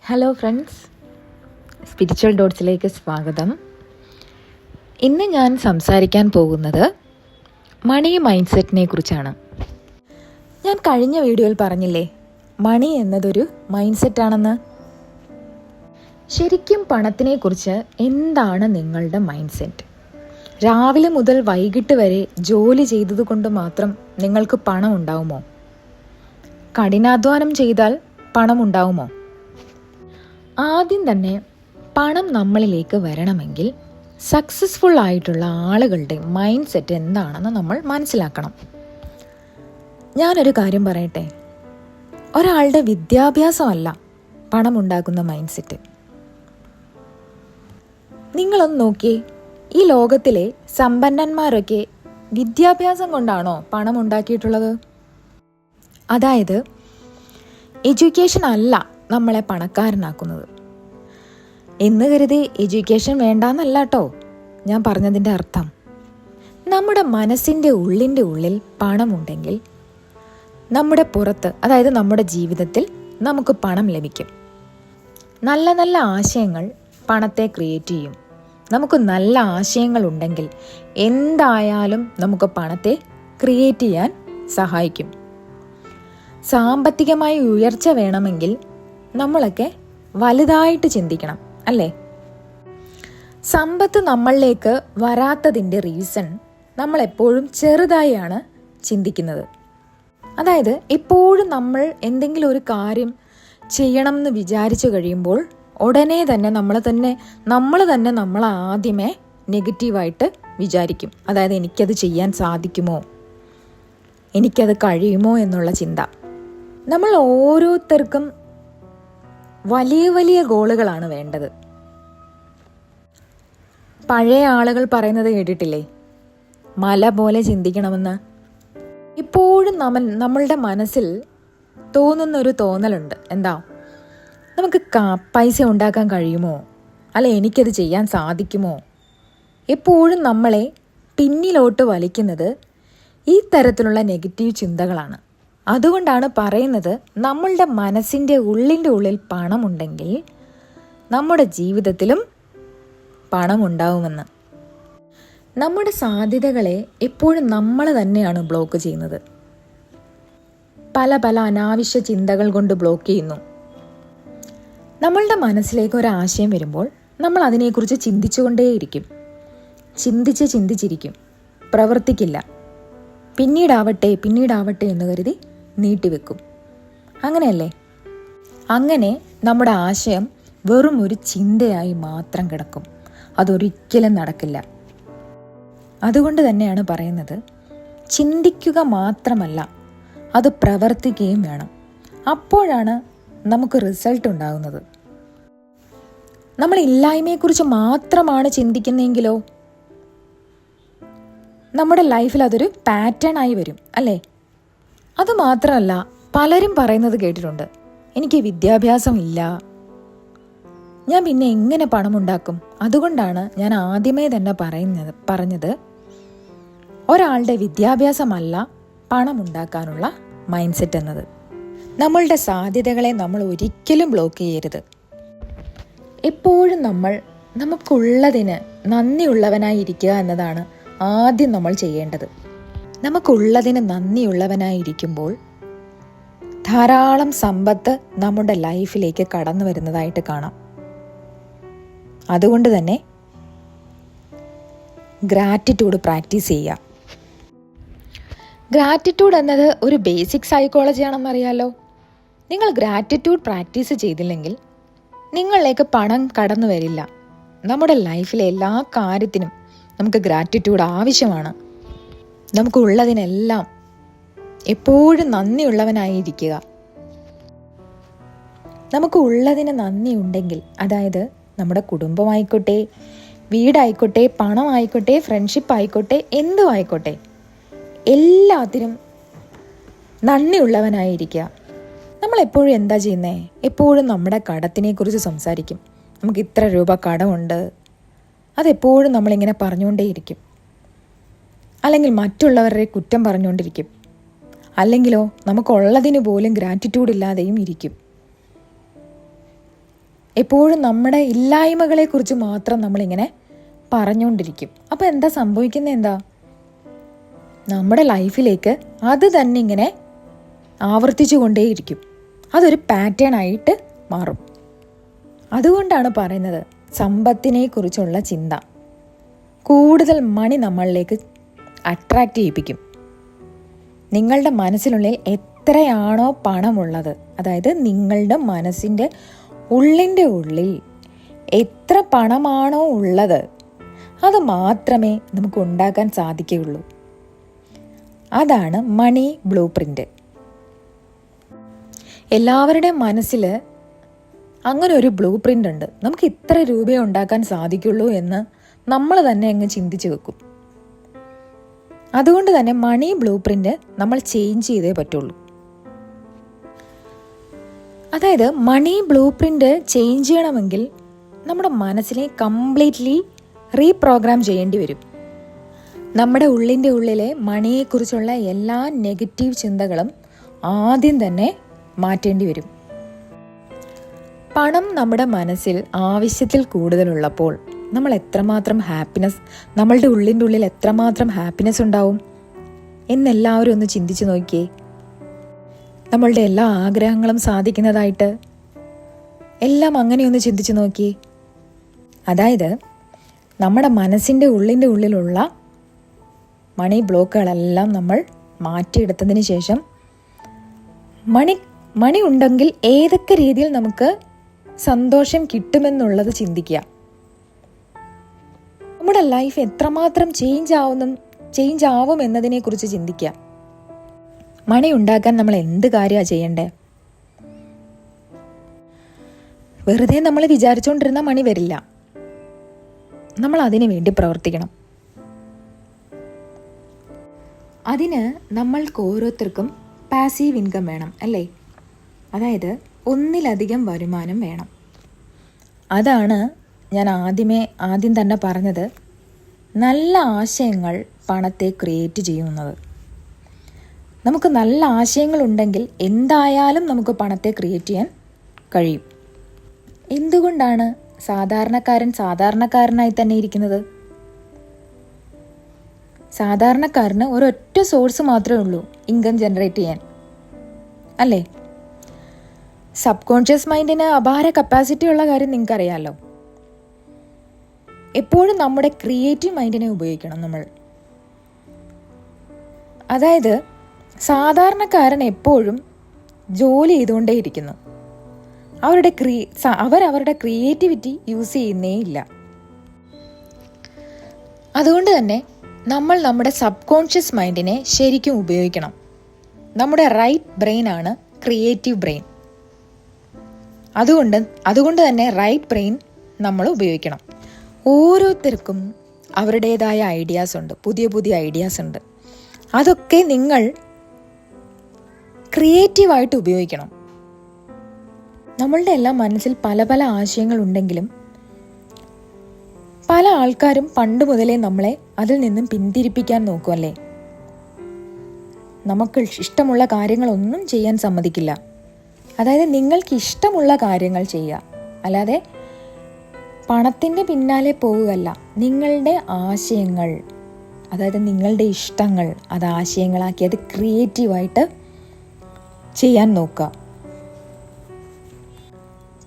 Hello friends, spiritual ഡോട്ട്സിലേക്ക് സ്വാഗതം. ഇന്ന് ഞാൻ സംസാരിക്കാൻ പോകുന്നത് മണി മൈൻഡ് സെറ്റിനെ കുറിച്ചാണ്. ഞാൻ കഴിഞ്ഞ വീഡിയോയിൽ പറഞ്ഞില്ലേ, മണി എന്നതൊരു മൈൻഡ് സെറ്റാണെന്ന്. ശരിക്കും പണത്തിനെക്കുറിച്ച് എന്താണ് നിങ്ങളുടെ മൈൻഡ് സെറ്റ്? രാവിലെ മുതൽ വൈകിട്ട് വരെ ജോലി ചെയ്തതുകൊണ്ട് മാത്രം നിങ്ങൾക്ക് പണം ഉണ്ടാവുമോ? കഠിനാധ്വാനം ചെയ്താൽ പണം ഉണ്ടാവുമോ? ആദ്യം തന്നെ പണം നമ്മളിലേക്ക് വരണമെങ്കിൽ സക്സസ്ഫുൾ ആയിട്ടുള്ള ആളുകളുടെ മൈൻഡ് സെറ്റ് എന്താണെന്ന് നമ്മൾ മനസ്സിലാക്കണം. ഞാനൊരു കാര്യം പറയട്ടെ, ഒരാളുടെ വിദ്യാഭ്യാസമല്ല പണം ഉണ്ടാക്കുന്ന മൈൻഡ് സെറ്റ്. നിങ്ങളൊന്ന് നോക്കിയേ, ഈ ലോകത്തിലെ സമ്പന്നന്മാരൊക്കെ വിദ്യാഭ്യാസം കൊണ്ടാണോ പണം ഉണ്ടാക്കിയിട്ടുള്ളത്? അതായത് എഡ്യൂക്കേഷൻ അല്ല നമ്മളെ പണക്കാരനാക്കുന്നത് എന്ന് കരുതി എഡ്യൂക്കേഷൻ വേണ്ടാന്നല്ല കേട്ടോ ഞാൻ പറഞ്ഞതിൻ്റെ അർത്ഥം. നമ്മുടെ മനസ്സിൻ്റെ ഉള്ളിൽ പണമുണ്ടെങ്കിൽ നമ്മുടെ പുറത്ത്, അതായത് നമ്മുടെ ജീവിതത്തിൽ നമുക്ക് പണം ലഭിക്കും. നല്ല നല്ല ആശയങ്ങൾ പണത്തെ ക്രിയേറ്റ് ചെയ്യും. നമുക്ക് നല്ല ആശയങ്ങൾ ഉണ്ടെങ്കിൽ എന്തായാലും നമുക്ക് പണത്തെ ക്രിയേറ്റ് ചെയ്യാൻ സഹായിക്കും. സാമ്പത്തികമായി ഉയർച്ച വേണമെങ്കിൽ നമ്മളൊക്കെ വലുതായിട്ട് ചിന്തിക്കണം, അല്ലേ? സമ്പത്ത് നമ്മളിലേക്ക് വരാത്തതിൻ്റെ റീസൺ നമ്മളെപ്പോഴും ചെറുതായാണ് ചിന്തിക്കുന്നത്. അതായത് എപ്പോഴും നമ്മൾ എന്തെങ്കിലും ഒരു കാര്യം ചെയ്യണം എന്ന് വിചാരിച്ചു കഴിയുമ്പോൾ ഉടനെ തന്നെ നമ്മൾ ആദ്യമേ നെഗറ്റീവായിട്ട് വിചാരിക്കും. അതായത് എനിക്കത് ചെയ്യാൻ സാധിക്കുമോ, എനിക്കത് കഴിയുമോ എന്നുള്ള ചിന്ത. നമ്മൾ ഓരോരുത്തർക്കും വലിയ വലിയ ഗോളുകളാണ് വേണ്ടത്. പഴയ ആളുകൾ പറയുന്നത് കേട്ടിട്ടില്ലേ, മല പോലെ ചിന്തിക്കണമെന്ന്. ഇപ്പോഴും നമ്മളുടെ മനസ്സിൽ തോന്നുന്നൊരു തോന്നലുണ്ട്. എന്താ? നമുക്ക് പൈസ ഉണ്ടാക്കാൻ കഴിയുമോ, അല്ലെ എനിക്കത് ചെയ്യാൻ സാധിക്കുമോ? എപ്പോഴും നമ്മളെ പിന്നിലോട്ട് വലിക്കുന്നത് ഈ തരത്തിലുള്ള നെഗറ്റീവ് ചിന്തകളാണ്. അതുകൊണ്ടാണ് പറയുന്നത്, നമ്മളുടെ മനസ്സിൻ്റെ ഉള്ളിൽ പണമുണ്ടെങ്കിൽ നമ്മുടെ ജീവിതത്തിലും പണമുണ്ടാവുമെന്ന്. നമ്മുടെ സാധ്യതകളെ എപ്പോഴും നമ്മൾ തന്നെയാണ് ബ്ലോക്ക് ചെയ്യുന്നത്. പല അനാവശ്യ ചിന്തകൾ കൊണ്ട് ബ്ലോക്ക് ചെയ്യുന്നു. നമ്മളുടെ മനസ്സിലേക്ക് ഒരാശയം വരുമ്പോൾ നമ്മൾ അതിനെക്കുറിച്ച് ചിന്തിച്ചുകൊണ്ടേയിരിക്കും. ചിന്തിച്ചിരിക്കും, പ്രവർത്തിക്കില്ല. പിന്നീടാവട്ടെ എന്ന് കരുതി നീട്ടിവെക്കും. അങ്ങനെയല്ലേ? അങ്ങനെ നമ്മുടെ ആശയം വെറും ഒരു ചിന്തയായി മാത്രം കിടക്കും. അതൊരിക്കലും നടക്കില്ല. അതുകൊണ്ട് തന്നെയാണ് പറയുന്നത്, ചിന്തിക്കുക മാത്രമല്ല, അത് പ്രവർത്തിക്കുകയും വേണം. അപ്പോഴാണ് നമുക്ക് റിസൾട്ട് ഉണ്ടാകുന്നത്. നമ്മൾ ഇല്ലായ്മയെക്കുറിച്ച് മാത്രമാണ് ചിന്തിക്കുന്നതെങ്കിലോ നമ്മുടെ ലൈഫിൽ അതൊരു പാറ്റേൺ ആയി വരും, അല്ലേ? അതുമാത്രമല്ല, പലരും പറയുന്നത് കേട്ടിട്ടുണ്ട്, എനിക്ക് വിദ്യാഭ്യാസം ഇല്ല, ഞാൻ പിന്നെ എങ്ങനെ പണമുണ്ടാക്കും? അതുകൊണ്ടാണ് ഞാൻ ആദ്യമേ തന്നെ പറഞ്ഞത് ഒരാളുടെ വിദ്യാഭ്യാസമല്ല പണമുണ്ടാക്കാനുള്ള മൈൻഡ് സെറ്റ് എന്നത്. നമ്മളുടെ സാധ്യതകളെ നമ്മൾ ഒരിക്കലും ബ്ലോക്ക് ചെയ്യരുത്. എപ്പോഴും നമുക്കുള്ളതിന് നന്ദിയുള്ളവനായിരിക്കുക എന്നതാണ് ആദ്യം നമ്മൾ ചെയ്യേണ്ടത്. നമുക്കുള്ളതിന് നന്ദിയുള്ളവനായിരിക്കുമ്പോൾ ധാരാളം സമ്പത്ത് നമ്മുടെ ലൈഫിലേക്ക് കടന്നു വരുന്നതായിട്ട് കാണാം. അതുകൊണ്ട് തന്നെ ഗ്രാറ്റിറ്റ്യൂഡ് പ്രാക്ടീസ് ചെയ്യുക. ഗ്രാറ്റിറ്റ്യൂഡ് എന്നത് ഒരു ബേസിക് സൈക്കോളജിയാണെന്നറിയാലോ. നിങ്ങൾ ഗ്രാറ്റിറ്റ്യൂഡ് പ്രാക്ടീസ് ചെയ്തില്ലെങ്കിൽ നിങ്ങളിലേക്ക് പണം കടന്നു വരില്ല. നമ്മുടെ ലൈഫിലെ എല്ലാ കാര്യത്തിനും നമുക്ക് ഗ്രാറ്റിറ്റ്യൂഡ് ആവശ്യമാണ്. നമുക്കുള്ളതിനെല്ലാം എപ്പോഴും നന്ദിയുള്ളവനായിരിക്കുക. നമുക്ക് ഉള്ളതിന് നന്ദി ഉണ്ടെങ്കിൽ, അതായത് നമ്മുടെ കുടുംബമായിക്കോട്ടെ, വീടായിക്കോട്ടെ, പണമായിക്കോട്ടെ, ഫ്രണ്ട്ഷിപ്പ് ആയിക്കോട്ടെ, എന്തും ആയിക്കോട്ടെ, എല്ലാത്തിനും നന്ദിയുള്ളവനായിരിക്കുക. നമ്മളെപ്പോഴും എന്താ ചെയ്യുന്നത്? എപ്പോഴും നമ്മുടെ കടത്തിനെ കുറിച്ച് സംസാരിക്കും. നമുക്ക് ഇത്ര രൂപ കടമുണ്ട്, അതെപ്പോഴും നമ്മളിങ്ങനെ പറഞ്ഞുകൊണ്ടേയിരിക്കും. അല്ലെങ്കിൽ മറ്റുള്ളവരുടെ കുറ്റം പറഞ്ഞുകൊണ്ടിരിക്കും. അല്ലെങ്കിലോ നമുക്കുള്ളതിന് പോലും ഗ്രാറ്റിറ്റ്യൂഡ് ഇല്ലാതെയും ഇരിക്കും. എപ്പോഴും നമ്മുടെ ഇല്ലായ്മകളെക്കുറിച്ച് മാത്രം നമ്മളിങ്ങനെ പറഞ്ഞുകൊണ്ടിരിക്കും. അപ്പോൾ എന്താ സംഭവിക്കുന്നത്? എന്താ, നമ്മുടെ ലൈഫിലേക്ക് അത് തന്നെ ഇങ്ങനെ ആവർത്തിച്ചു കൊണ്ടേയിരിക്കും. അതൊരു പാറ്റേൺ ആയിട്ട് മാറും. അതുകൊണ്ടാണ് പറയുന്നത്, സമ്പത്തിനെ കുറിച്ചുള്ള ചിന്ത കൂടുതൽ മണി നമ്മളിലേക്ക് അട്രാക്റ്റ് ചെയ്യിപ്പിക്കും. നിങ്ങളുടെ മനസ്സിനുള്ളിൽ എത്രയാണോ പണമുള്ളത്, അതായത് നിങ്ങളുടെ മനസ്സിൻ്റെ ഉള്ളിൻ്റെ ഉള്ളിൽ എത്ര പണമാണോ ഉള്ളത്, അത് മാത്രമേ നമുക്ക് ഉണ്ടാക്കാൻ സാധിക്കുകയുള്ളൂ. അതാണ് മണി ബ്ലൂ പ്രിൻ്റ്. എല്ലാവരുടെയും മനസ്സിൽ അങ്ങനെ ഒരു ബ്ലൂ പ്രിൻ്റ് ഉണ്ട്. നമുക്ക് ഇത്ര രൂപയെ ഉണ്ടാക്കാൻ സാധിക്കുള്ളൂ എന്ന് നമ്മൾ തന്നെ അങ്ങ് ചിന്തിച്ച് വെക്കും. അതുകൊണ്ട് തന്നെ മണി ബ്ലൂ പ്രിൻ്റ് നമ്മൾ ചേഞ്ച് ചെയ്തേ പറ്റുള്ളൂ. അതായത് മണി ബ്ലൂ പ്രിൻ്റ് ചേഞ്ച് ചെയ്യണമെങ്കിൽ നമ്മുടെ മനസ്സിനെ കംപ്ലീറ്റ്ലി റീപ്രോഗ്രാം ചെയ്യേണ്ടി വരും. നമ്മുടെ ഉള്ളിൻ്റെ ഉള്ളിലെ മണിയെക്കുറിച്ചുള്ള എല്ലാ നെഗറ്റീവ് ചിന്തകളും ആദ്യം തന്നെ മാറ്റേണ്ടി വരും. പണം നമ്മുടെ മനസ്സിൽ ആവശ്യത്തിൽ കൂടുതലുള്ളപ്പോൾ നമ്മൾ എത്രമാത്രം ഹാപ്പിനെസ്, നമ്മളുടെ ഉള്ളിൻ്റെ ഉള്ളിൽ എത്രമാത്രം ഹാപ്പിനെസ് ഉണ്ടാവും എന്നെല്ലാവരും ഒന്ന് ചിന്തിച്ച് നോക്കിയേ. നമ്മളുടെ എല്ലാ ആഗ്രഹങ്ങളും സാധിക്കുന്നതായിട്ട് എല്ലാം അങ്ങനെയൊന്ന് ചിന്തിച്ച് നോക്കിയേ. അതായത് നമ്മുടെ മനസ്സിൻ്റെ ഉള്ളിൻ്റെ ഉള്ളിലുള്ള മണി ബ്ലോക്കുകളെല്ലാം നമ്മൾ മാറ്റിയെടുത്തതിന് ശേഷം മണി ഉണ്ടെങ്കിൽ ഏതൊക്കെ രീതിയിൽ നമുക്ക് സന്തോഷം കിട്ടുമെന്നുള്ളത് ചിന്തിക്കുക. നമ്മുടെ ലൈഫ് എത്രമാത്രം ചേഞ്ച് ആവും എന്നതിനെക്കുറിച്ച് ചിന്തിക്കുക. മണി ഉണ്ടാക്കാൻ നമ്മൾ എന്ത് കാര്യമാണ് ചെയ്യണ്ടേ? വെറുതെ നമ്മൾ വിചാരിച്ചുകൊണ്ടിരുന്ന മണി വരില്ല. നമ്മൾ അതിനു വേണ്ടി പ്രവർത്തിക്കണം. അതിന് നമ്മൾക്ക് ഓരോരുത്തർക്കും പാസീവ് ഇൻകം വേണം, അല്ലേ? അതായത് ഒന്നിലധികം വരുമാനം വേണം. അതാണ് ഞാൻ ആദ്യം തന്നെ പറഞ്ഞത്, നല്ല ആശയങ്ങൾ പണത്തെ ക്രിയേറ്റ് ചെയ്യുന്നത്. നമുക്ക് നല്ല ആശയങ്ങളുണ്ടെങ്കിൽ എന്തായാലും നമുക്ക് പണത്തെ ക്രിയേറ്റ് ചെയ്യാൻ കഴിയും. എന്തുകൊണ്ടാണ് സാധാരണക്കാരനായി തന്നെ ഇരിക്കുന്നത്? സാധാരണക്കാരന് ഒരൊറ്റ സോഴ്സ് മാത്രമേ ഉള്ളൂ ഇൻകം ജനറേറ്റ് ചെയ്യാൻ, അല്ലേ? സബ് കോൺഷ്യസ് മൈൻഡിന് അപാര കപ്പാസിറ്റി ഉള്ള കാര്യം നിങ്ങൾക്കറിയാമല്ലോ. എപ്പോഴും നമ്മുടെ ക്രിയേറ്റീവ് മൈൻഡിനെ ഉപയോഗിക്കണം നമ്മൾ. അതായത് സാധാരണക്കാരൻ എപ്പോഴും ജോലി ചെയ്തുകൊണ്ടേയിരിക്കുന്നു. അവരവരുടെ ക്രിയേറ്റിവിറ്റി യൂസ് ചെയ്യുന്നേ ഇല്ല. അതുകൊണ്ട് തന്നെ നമ്മൾ നമ്മുടെ സബ് കോൺഷ്യസ് മൈൻഡിനെ ശരിക്കും ഉപയോഗിക്കണം. നമ്മുടെ റൈറ്റ് ബ്രെയിൻ ആണ് ക്രിയേറ്റീവ് ബ്രെയിൻ. അതുകൊണ്ട് തന്നെ റൈറ്റ് ബ്രെയിൻ നമ്മൾ ഉപയോഗിക്കണം. ഓരോരുത്തർക്കും അവരുടേതായ ഐഡിയാസ് ഉണ്ട്, പുതിയ ഐഡിയാസ് ഉണ്ട്. അതൊക്കെ നിങ്ങൾ ക്രിയേറ്റീവായിട്ട് ഉപയോഗിക്കണം. നമ്മളുടെ എല്ലാം മനസ്സിൽ പല ആശയങ്ങൾ ഉണ്ടെങ്കിലും പല ആൾക്കാരും പണ്ട് മുതലേ നമ്മളെ അതിൽ നിന്നും പിന്തിരിപ്പിക്കാൻ നോക്കുമല്ലേ. നമുക്ക് ഇഷ്ടമുള്ള കാര്യങ്ങളൊന്നും ചെയ്യാൻ സമ്മതിക്കില്ല. അതായത് നിങ്ങൾക്ക് ഇഷ്ടമുള്ള കാര്യങ്ങൾ ചെയ്യുക, അല്ലാതെ പണത്തിൻ്റെ പിന്നാലെ പോവുകയല്ല. നിങ്ങളുടെ ആശയങ്ങൾ, അതായത് നിങ്ങളുടെ ഇഷ്ടങ്ങൾ, അത് ആശയങ്ങളാക്കി അത് ക്രിയേറ്റീവായിട്ട് ചെയ്യാൻ നോക്കുക.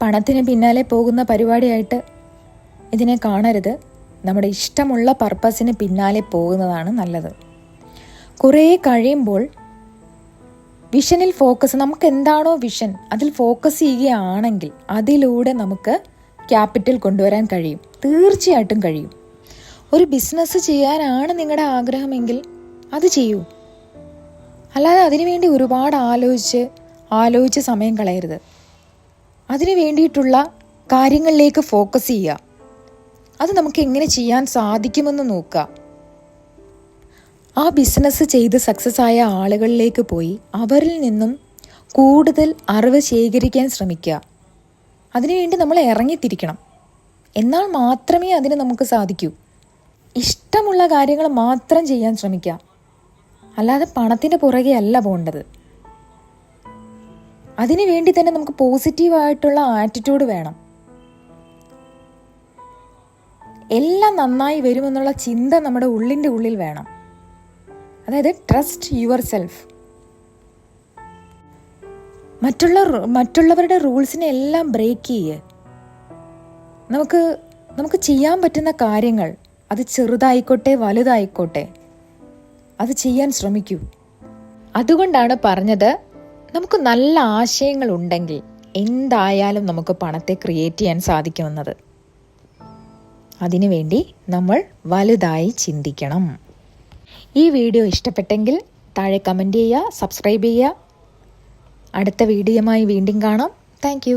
പണത്തിന് പിന്നാലെ പോകുന്ന പരിപാടിയായിട്ട് ഇതിനെ കാണരുത്. നമ്മുടെ ഇഷ്ടമുള്ള പർപ്പസിന് പിന്നാലെ പോകുന്നതാണ് നല്ലത്. കുറേ കഴിയുമ്പോൾ വിഷനിൽ ഫോക്കസ്, നമുക്ക് എന്താണോ വിഷൻ അതിൽ ഫോക്കസ് ചെയ്യുകയാണെങ്കിൽ അതിലൂടെ നമുക്ക് ക്യാപിറ്റൽ കൊണ്ടുവരാൻ കഴിയും. തീർച്ചയായിട്ടും കഴിയും. ഒരു ബിസിനസ് ചെയ്യാനാണ് നിങ്ങളുടെ ആഗ്രഹമെങ്കിൽ അത് ചെയ്യൂ. അല്ലാതെ അതിനുവേണ്ടി ഒരുപാട് ആലോചിച്ച് സമയം കളയരുത്. അതിനു വേണ്ടിയിട്ടുള്ള കാര്യങ്ങളിലേക്ക് ഫോക്കസ് ചെയ്യുക. അത് നമുക്ക് എങ്ങനെ ചെയ്യാൻ സാധിക്കുമെന്ന് നോക്കുക. ആ ബിസിനസ് ചെയ്ത് സക്സസ് ആയ ആളുകളിലേക്ക് പോയി അവരിൽ നിന്നും കൂടുതൽ അറിവ് ശേഖരിക്കാൻ ശ്രമിക്കുക. അതിനുവേണ്ടി നമ്മൾ ഇറങ്ങിത്തിരിക്കണം. എന്നാൽ മാത്രമേ അതിന് നമുക്ക് സാധിക്കൂ. ഇഷ്ടമുള്ള കാര്യങ്ങൾ മാത്രം ചെയ്യാൻ ശ്രമിക്കുക. അല്ലാതെ പണത്തിൻ്റെ പുറകെ അല്ല പോകേണ്ടത്. അതിനു വേണ്ടി തന്നെ നമുക്ക് പോസിറ്റീവായിട്ടുള്ള ആറ്റിറ്റ്യൂഡ് വേണം. എല്ലാം നന്നായി വരുമെന്നുള്ള ചിന്ത നമ്മുടെ ഉള്ളിൻ്റെ ഉള്ളിൽ വേണം. അതായത് ട്രസ്റ്റ് യുവർ സെൽഫ്. മറ്റുള്ളവരുടെ റൂൾസിനെ എല്ലാം ബ്രേക്ക് ചെയ്യുക. നമുക്ക് ചെയ്യാൻ പറ്റുന്ന കാര്യങ്ങൾ, അത് ചെറുതായിക്കോട്ടെ വലുതായിക്കോട്ടെ, അത് ചെയ്യാൻ ശ്രമിക്കൂ. അതുകൊണ്ടാണ് പറഞ്ഞത്, നമുക്ക് നല്ല ആശയങ്ങൾ ഉണ്ടെങ്കിൽ എന്തായാലും നമുക്ക് പണത്തെ ക്രിയേറ്റ് ചെയ്യാൻ സാധിക്കുമെന്നത്. അതിനുവേണ്ടി നമ്മൾ വലുതായി ചിന്തിക്കണം. ഈ വീഡിയോ ഇഷ്ടപ്പെട്ടെങ്കിൽ താഴെ കമൻറ്റ് ചെയ്യുക, സബ്സ്ക്രൈബ് ചെയ്യുക. അടുത്ത വീഡിയോയുമായി വീണ്ടും കാണാം. താങ്ക്